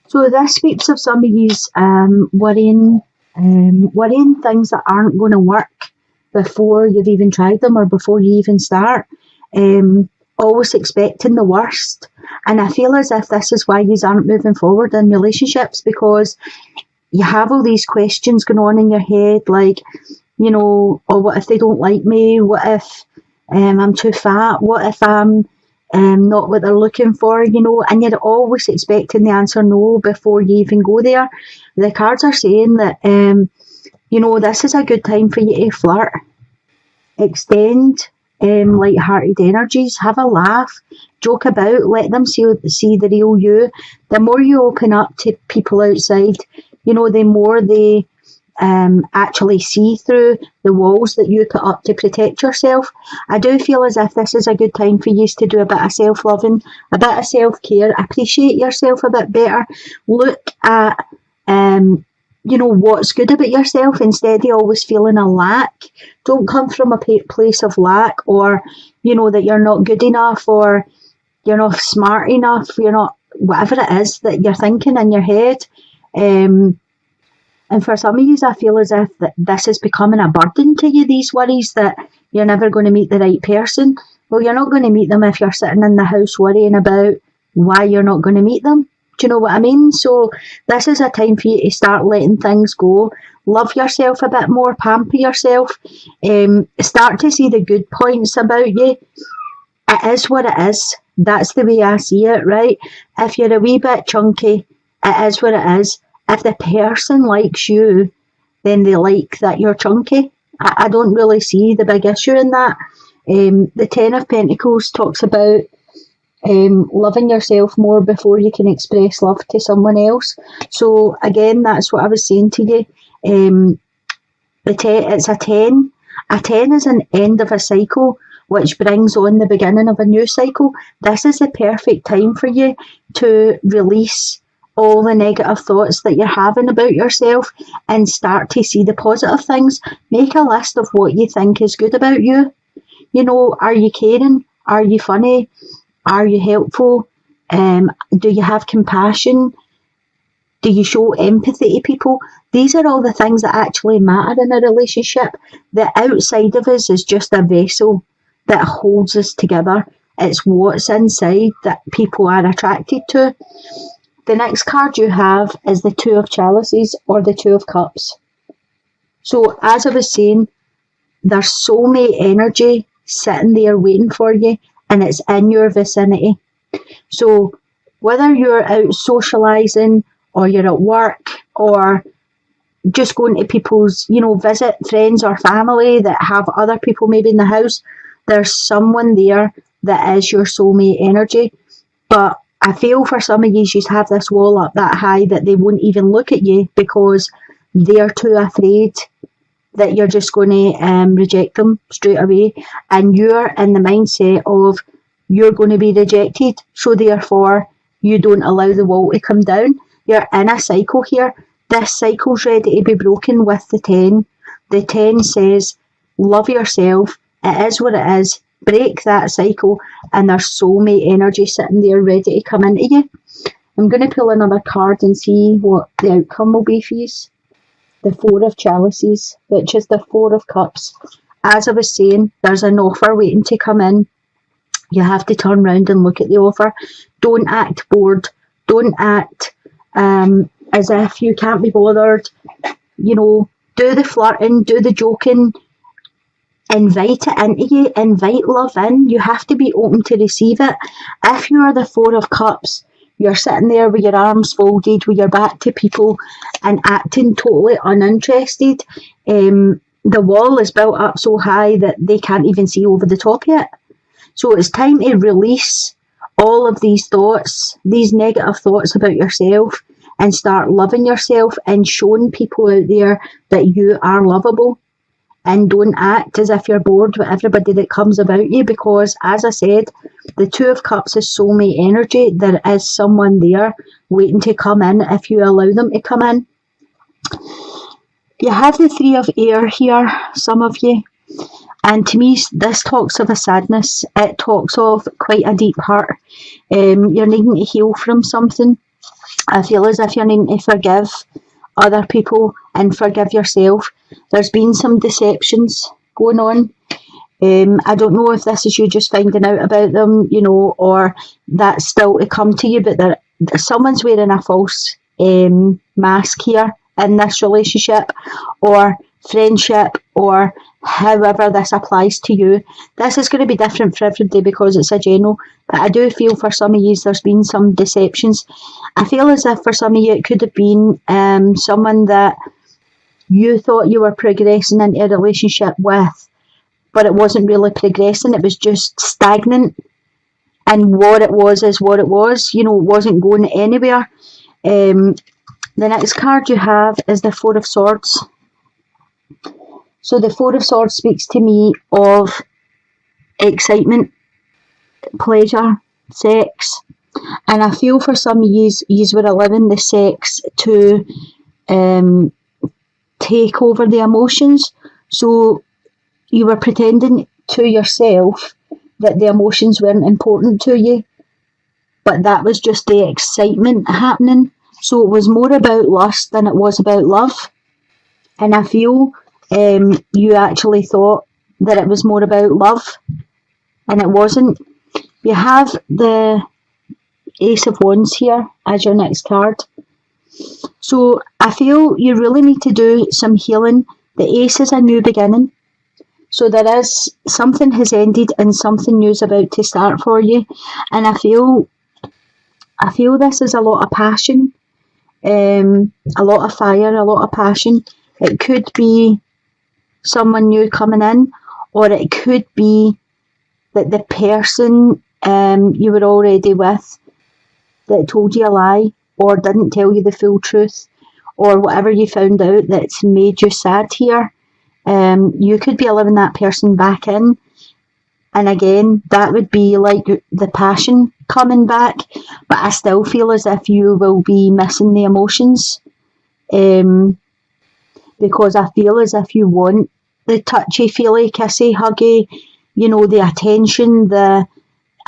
So this speaks of some of these worrying things that aren't going to work before you've even tried them or before you even start. Always expecting the worst. And I feel as if this is why you aren't moving forward in relationships, because you have all these questions going on in your head, like, you know, or what if they don't like me? What if I'm too fat? What if I'm not what they're looking for, you know? And you're always expecting the answer no before you even go there. The cards are saying that, you know, this is a good time for you to flirt. Extend light-hearted energies, have a laugh, joke about, let them see the real you. The more you open up to people outside, you know, the more they actually see through the walls that you put up to protect yourself. I do feel as if this is a good time for you to do a bit of self-loving, a bit of self-care, appreciate yourself a bit better, look at you know, what's good about yourself instead of always feeling a lack. Don't come from a place of lack, or, you know, that you're not good enough, or you're not smart enough, you're not, whatever it is that you're thinking in your head. And for some of you, I feel as if this is becoming a burden to you, these worries that you're never going to meet the right person. Well, you're not going to meet them if you're sitting in the house worrying about why you're not going to meet them. Do you know what I mean? So this is a time for you to start letting things go. Love yourself a bit more, pamper yourself. Start to see the good points about you. It is what it is. That's the way I see it, right? If you're a wee bit chunky, it is what it is. If the person likes you, then they like that you're chunky. I don't really see the big issue in that. The Ten of Pentacles talks about loving yourself more before you can express love to someone else. So again, that's what I was saying to you. It's a 10. A 10 is an end of a cycle, which brings on the beginning of a new cycle. This is the perfect time for you to release all the negative thoughts that you're having about yourself and start to see the positive things. Make a list of what you think is good about you. You know, are you caring? Are you funny? Are you helpful? Do you have compassion? Do you show empathy to people? These are all the things that actually matter in a relationship. The outside of us is just a vessel that holds us together. It's what's inside that people are attracted to. The next card you have is the Two of Chalices, or the Two of Cups. So as I was saying, there's soulmate energy sitting there waiting for you, and it's in your vicinity. So whether you're out socialising, or you're at work, or just going to people's, you know, visit friends or family that have other people maybe in the house, there's someone there that is your soulmate energy. But I feel for some of you have this wall up that high that they won't even look at you because they're too afraid that you're just going to reject them straight away. And you're in the mindset of you're going to be rejected, so therefore you don't allow the wall to come down. You're in a cycle here. This cycle's ready to be broken with the 10. The 10 says, love yourself. It is what it is. Break that cycle, and there's soulmate energy sitting there ready to come into you. I'm going to pull another card and see what the outcome will be for you. The Four of Chalices, which is the Four of Cups. As I was saying, there's an offer waiting to come in. You have to turn around and look at the offer. Don't act bored. Don't act as if you can't be bothered. You know, do the flirting, do the joking. Invite it into you. Invite love in. You have to be open to receive it. If you're the Four of Cups, you're sitting there with your arms folded, with your back to people and acting totally uninterested. The wall is built up so high that they can't even see over the top of it. So it's time to release all of these thoughts, these negative thoughts about yourself, and start loving yourself and showing people out there that you are lovable. And don't act as if you're bored with everybody that comes about you, because, as I said, the Two of Cups is soulmate energy. There is someone there waiting to come in if you allow them to come in. You have the Three of Air here, some of you. And to me, this talks of a sadness. It talks of quite a deep hurt. You're needing to heal from something. I feel as if you're needing to forgive other people and forgive yourself. There's been some deceptions going on. I don't know if this is you just finding out about them, or that's still to come to you, but someone's wearing a false mask here in this relationship or friendship, or however this applies to you. This is going to be different for everybody because it's a general, but I do feel for some of you there's been some deceptions. I feel as if for some of you it could have been someone that you thought you were progressing into a relationship with, but it wasn't really progressing, it was just stagnant. And what it was is what it was, it wasn't going anywhere. The next card you have is the Four of Swords. So the Four of Swords speaks to me of excitement, pleasure, sex. And I feel for some of you were allowing the sex to take over the emotions. So you were pretending to yourself that the emotions weren't important to you, but that was just the excitement happening. So it was more about lust than it was about love. And I feel you actually thought that it was more about love, and it wasn't. You have the Ace of Wands here as your next card. So I feel you really need to do some healing. The Ace is a new beginning. So there is something has ended and something new is about to start for you. And I feel this is a lot of passion, a lot of fire, a lot of passion. It could be someone new coming in, or it could be that the person you were already with that told you a lie or didn't tell you the full truth, or whatever you found out that's made you sad here. You could be allowing that person back in, and again that would be like the passion coming back, but I still feel as if you will be missing the emotions, because I feel as if you want the touchy feely, kissy, huggy, the attention, the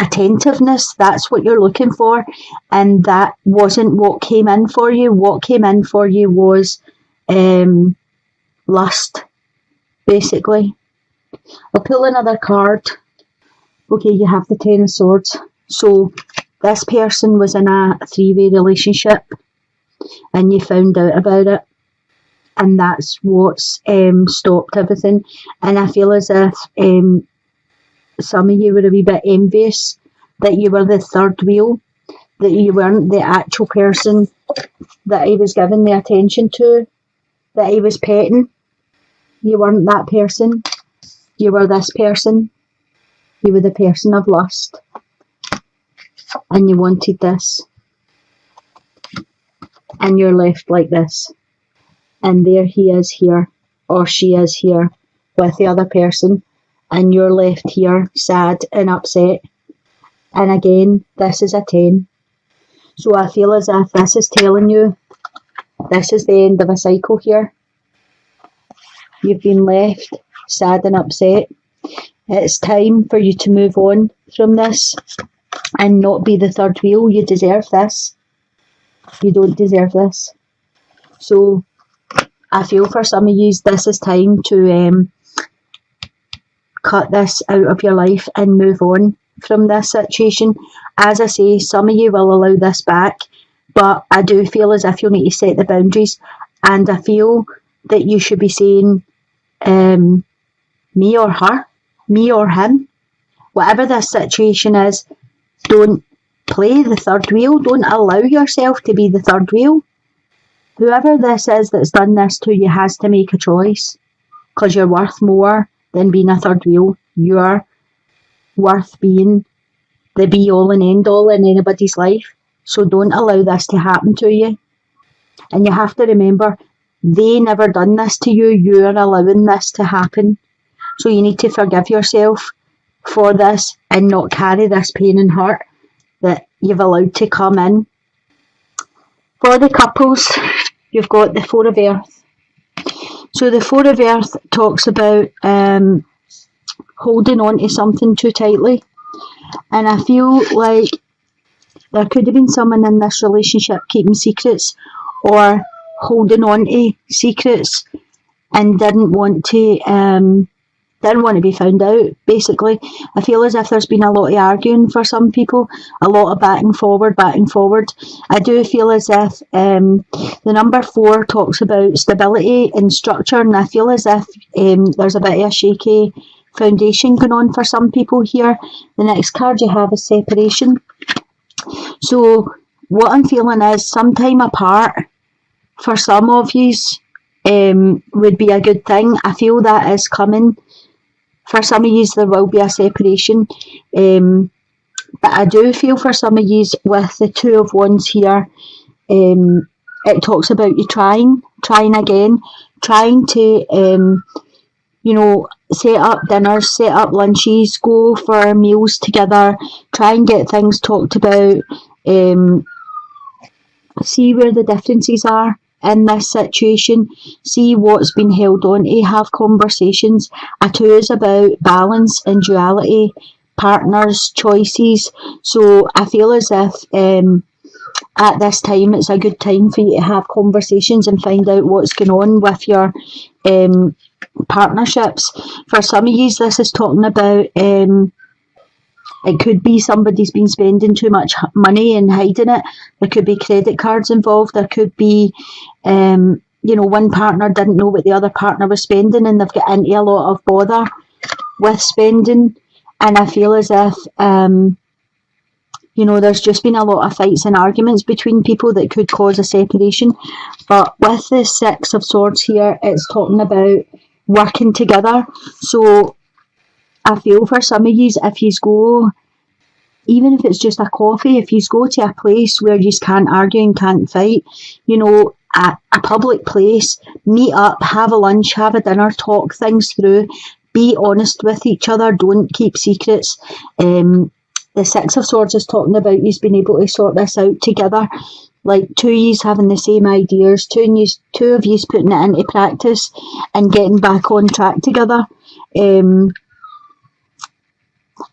attentiveness. That's what you're looking for, and that wasn't what came in for you. What came in for you was lust, basically. I'll pull another card. Okay, you have the Ten of Swords. So this person was in a three-way relationship and you found out about it, and that's what's stopped everything. And I feel as if some of you were a wee bit envious that you were the third wheel, that you weren't the actual person that he was giving the attention to, that he was petting. You weren't that person. You were this person. You were the person of lust. And you wanted this. And you're left like this. And there he is here, or she is here, with the other person. And you're left here, sad and upset. And again, this is a 10. So I feel as if this is telling you, this is the end of a cycle here. You've been left sad and upset. It's time for you to move on from this and not be the third wheel. You deserve this. You don't deserve this. So I feel for some of you, this is time to cut this out of your life and move on from this situation. As I say, some of you will allow this back, but I do feel as if you'll need to set the boundaries, and I feel that you should be saying me or her, me or him, whatever this situation is. Don't play the third wheel. Don't allow yourself to be the third wheel. Whoever this is that's done this to you has to make a choice, because you're worth more than being a third wheel. You're worth being the be all and end all in anybody's life. So don't allow this to happen to you. And you have to remember, they never done this to you. You're allowing this to happen. So you need to forgive yourself for this and not carry this pain and hurt that you've allowed to come in. For the couples, you've got the Four of Earth. So the Four of Earth talks about holding on to something too tightly. And I feel like there could have been someone in this relationship keeping secrets or holding on to secrets and didn't want to be found out, basically. I feel as if there's been a lot of arguing for some people, a lot of batting forward. I do feel as if the number 4 talks about stability and structure, and I feel as if there's a bit of a shaky foundation going on for some people here. The next card you have is separation. So what I'm feeling is some time apart for some of yous would be a good thing. I feel that is coming. For some of yous there will be a separation. But I do feel for some of yous with the 2 of Wands here, it talks about you trying again, trying to set up dinners, set up lunches, go for meals together, try and get things talked about, see where the differences are in this situation, see what's been held on to, have conversations. A 2 is about balance and duality, partners, choices. So I feel as if at this time it's a good time for you to have conversations and find out what's going on with your partnerships. For some of you, this is talking about it could be somebody's been spending too much money and hiding it. There could be credit cards involved. There could be, one partner didn't know what the other partner was spending and they've got into a lot of bother with spending. And I feel as if, there's just been a lot of fights and arguments between people that could cause a separation. But with the 6 of Swords here, it's talking about working together. So I feel for some of you, if you go, even if it's just a coffee, if you go to a place where you can't argue and can't fight, at a public place, meet up, have a lunch, have a dinner, talk things through, be honest with each other, don't keep secrets. The 6 of Swords is talking about you being able to sort this out together, like 2 of you having the same ideas, 2 of you putting it into practice and getting back on track together.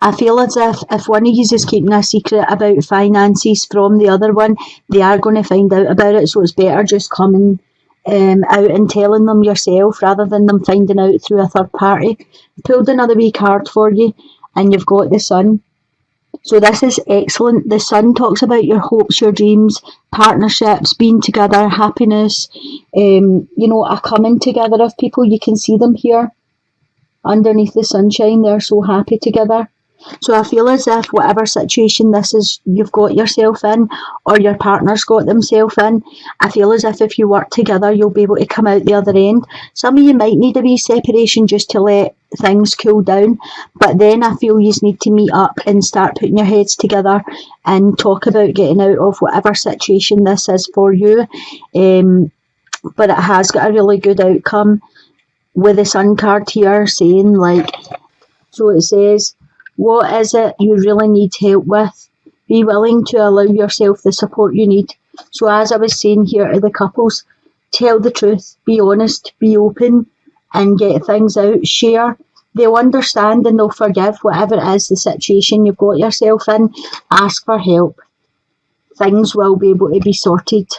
I feel as if one of you is keeping a secret about finances from the other one, they are going to find out about it, so it's better just coming out and telling them yourself rather than them finding out through a third party. Pulled another wee card for you and you've got the Sun. So this is excellent. The Sun talks about your hopes, your dreams, partnerships, being together, happiness, a coming together of people. You can see them here underneath the sunshine. They're so happy together. So I feel as if whatever situation this is you've got yourself in or your partner's got themselves in, I feel as if you work together you'll be able to come out the other end. Some of you might need a wee separation just to let things cool down, but then I feel you need to meet up and start putting your heads together and talk about getting out of whatever situation this is for you. But it has got a really good outcome with the Sun card here saying so it says, what is it you really need help with? Be willing to allow yourself the support you need. So as I was saying here to the couples, tell the truth, be honest, be open and get things out, share. They'll understand and they'll forgive whatever it is the situation you've got yourself in. Ask for help. Things will be able to be sorted.